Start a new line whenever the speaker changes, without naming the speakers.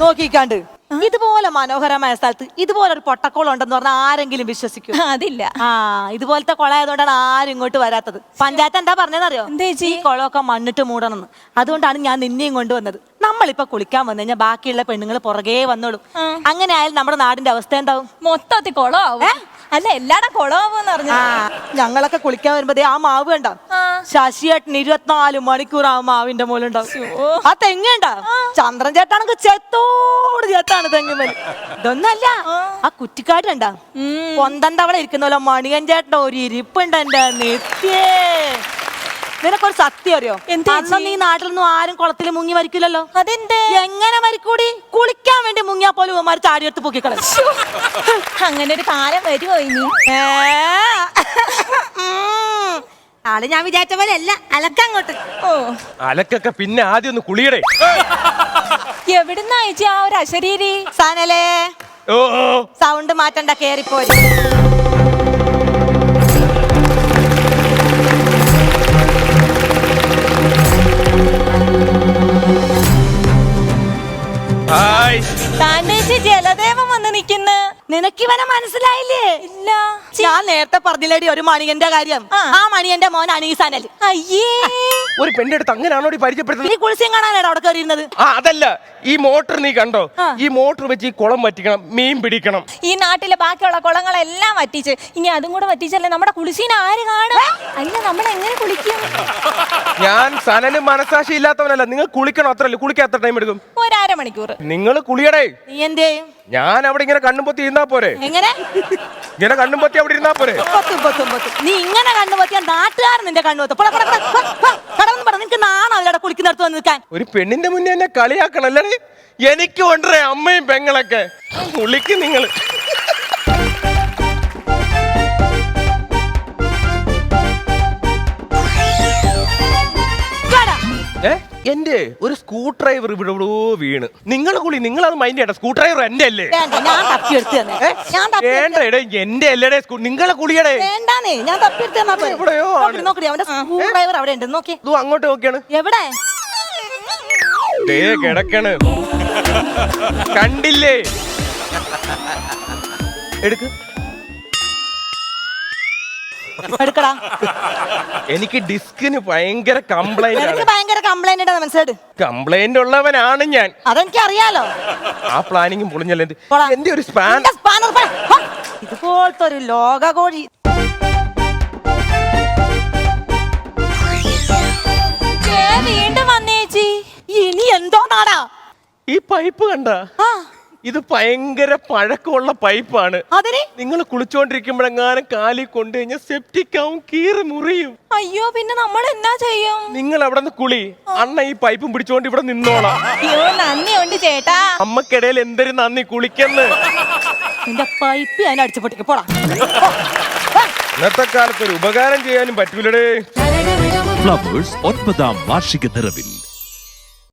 നോക്കിക്കാണ്ട് ഇതുപോലെ മനോഹരമായ സ്ഥലത്ത് ഇതുപോലെ ഒരു പൊട്ടക്കോളം ഉണ്ടെന്ന് പറഞ്ഞാൽ ആരെങ്കിലും വിശ്വസിക്കും?
അതില്ല.
ഇതുപോലത്തെ കുളമായതുകൊണ്ടാണ് ആരും ഇങ്ങോട്ട് വരാത്തത്. പഞ്ചായത്ത് എന്താ പറഞ്ഞതെന്നറിയോ? ഈ കുളമൊക്കെ മണ്ണിട്ട് മൂടണമെന്ന്. അതുകൊണ്ടാണ് ഞാൻ നിന്നെയും കൊണ്ടുവന്നത്. നമ്മളിപ്പൊ കുളിക്കാൻ വന്നു കഴിഞ്ഞാൽ ബാക്കിയുള്ള പെണ്ണുങ്ങൾ പുറകെ വന്നോളും. അങ്ങനെ ആയാലും നമ്മുടെ നാടിന്റെ അവസ്ഥ എന്താവും?
മൊത്തത്തിൽ കുളമാവും. അല്ല, എല്ലാടും കുളമാവെന്ന് പറഞ്ഞു.
ഞങ്ങളൊക്കെ കുളിക്കാൻ വരുമ്പോ ആ മാവ് കണ്ട ശശിയേട്ടൻ 24 മണിക്കൂർ ആ മാവിന്റെ മുകളുണ്ടാവും. ആ തെങ്ങുണ്ടാ ചന്ദ്രൻ ചേട്ടാണെങ്കിൽ ചെത്തോട് ചേത്താണ് തെങ്ങുമേൽ. ഇതൊന്നല്ല, ആ കുറ്റിക്കാട്ടുണ്ടാ പൊന്തന്റെ അവിടെ ഇരിക്കുന്ന മണിയൻ ചേട്ടൻ ഒരു ഇരിപ്പുണ്ട് എന്റെ നിത്യേ. നിനക്കൊരു സത്യം അറിയോ? അന്നും ഈ നാട്ടിലൊന്നും ആരും കുളത്തിൽ മുങ്ങി മരിക്കില്ലല്ലോ.
അതെന്ത്?
എങ്ങനെ മരിക്കൂടി? കുളിക്കാൻ വേണ്ടി മുങ്ങിയാ പോലും ഉമ്മാർ ചാടിയെടുത്ത് പൊക്കിക്കളയും.
അങ്ങനെ ഒരു കാലം വരുമോ ഇനി?
ആള് ഞാൻ വിചാരിച്ച പോലെ അല്ല. അലക്കങ്ങോട്ട്.
അലക്കൊക്കെ പിന്നെ ആദ്യം ഒന്ന് കുളിയടേ.
എവിടുന്നാ ചേച്ചി ആ ഒരു അശരീരി?
സനലേ, സൗണ്ട് മാറ്റണ്ട, കേറിപ്പോരി.
ജലദേവൻ വന്ന് നിക്കുന്നു.
നിനക്കിവനെ മനസ്സിലായില്ലേ?
ഇല്ല.
ഞാൻ നേരത്തെ പറഞ്ഞില്ലേടി ഒരു മണിയന്റെ കാര്യം. ആ മണിയന്റെ മോനാണ് ഈ സനൽ.
അയ്യേ,
ഒരു പെണ്ണെടുത്ത് അങ്ങനെയാണോ പരിചയപ്പെടുത്തുന്നത്?
നീ കുളിച്ചും കാണാനാണ് അവിടെ കയറിയിരുന്നത്.
അതല്ല, ഈ മോട്ടർ നീ കണ്ടോ? ഈ മോട്ടർ വെച്ച് ഈ കുളം വറ്റിക്കണം, മീൻ പിടിക്കണം.
ഈ നാട്ടിലെ ബാക്കിയുള്ള കുളങ്ങളെല്ലാം വറ്റിച്ച് ഇനി അതും കൂടെ വറ്റിച്ചല്ലേ നമ്മുടെ കുളിസീന ആര് കാണും? അല്ല, നമ്മൾ എങ്ങനെ കുളിക്കും?
ഞാൻ സനന് മനസാക്ഷി ഇല്ലാത്തവനല്ല. നിങ്ങൾ കുളിക്കണം, അത്രല്ലേ? കുളിക്കാൻ എത്ര ടൈം എടുക്കും?
ഒരു അരമണിക്കൂർ.
നിങ്ങൾ കുളിയടേ.
നീ എന്തേ?
ഞാൻ അവിടെ ഇങ്ങനെ കണ്ണും പൊത്തി ഇരുന്നാ പോരെ?
എങ്ങനെ
ഇങ്ങനെ കണ്ണും പൊത്തി അവിടെ ഇരുന്നാ പോരെ?
നീ ഇങ്ങനെ കണ്ണുപൊത്തിയാ നാട്ടുകാരൻ നിന്റെ കണ്ണുപൊത്തും. നിനക്ക് നാണോ അവിടെ കുളിക്കുന്നിടത്ത് വന്ന് നിൽക്കാൻ?
ഒരു പെണ്ണിന്റെ മുന്നേ എന്നെ കളിയാക്കണല്ലേ? എനിക്ക് കൊണ്ടേ അമ്മയും പെങ്ങളൊക്കെ കുളിക്ക് നിങ്ങൾ. എന്റെ ഒരു സ്ക്രൂ ഡ്രൈവർ ഇവിടെ വീണ്. നിങ്ങൾ കുളി, നിങ്ങൾ അത് മൈൻഡ് ചെയ്യണ്ട. സ്ക്രൂ ഡ്രൈവർ എന്റെ അല്ലേ? വേണ്ട എടേ, എന്റെ അല്ലേടേ. നിങ്ങളെ കുളിയടേ. അങ്ങോട്ട് നോക്കിയാണ്.
എവിടെ
കിടക്കണ് കണ്ടില്ലേ? എടുക്ക്.
എടുക്കടാ.
എനിക്ക് ഡിസ്കിന് ഭയങ്കര കംപ്ലൈന്റ്.
ഭയങ്കര കംപ്ലൈന്റ് മനസ്സിലായിട്ട്.
കംപ്ലൈന്റ് ഉള്ളവനാണ് ഞാൻ.
അതെനിക്ക് അറിയാലോ.
ആ പ്ലാനിങ്ങും പൊളിഞ്ഞല്ലേ എന്റെ ഒരു
ഇതുപോലത്തെ ഒരു ലോക കോഴി.
വീണ്ടും വന്നേച്ചി.
ഇനി എന്തോ നാടാ
ഈ പൈപ്പ് കണ്ട? ഇത് ഭയങ്കര പഴക്കമുള്ള പൈപ്പാണ്.
അതിന്
നിങ്ങൾ കുളിച്ചോണ്ടിരിക്കുമ്പോഴെങ്ങാനും കാലി കൊണ്ടു കഴിഞ്ഞാൽ സെപ്റ്റിക് ആവും, കീറി മുറിയും.
അയ്യോ, പിന്നെ നമ്മൾ എന്നാ ചെയ്യും?
നിങ്ങൾ അവിടെ നിന്ന് കുളി, അണ്ണ ഈ പൈപ്പും പിടിച്ചോണ്ട് ഇവിടെ നിന്നോളാം.
അയ്യോ, നന്ദിയുണ്ട് ചേട്ടാ.
അമ്മക്കിടയിൽ എന്തൊരു നന്ദി. കുളിക്കെന്ന്
എന്റെ പൈപ്പ് ഞാൻ അടിച്ചു പൊട്ടിക്ക്. പോടാ.
ഇന്നത്തെ കാലത്ത് ഒരു ഉപകാരം ചെയ്യാനും പറ്റൂലടേ.
ഫ്ലവേഴ്സ് 9ാം വാർഷിക നിറവിൽ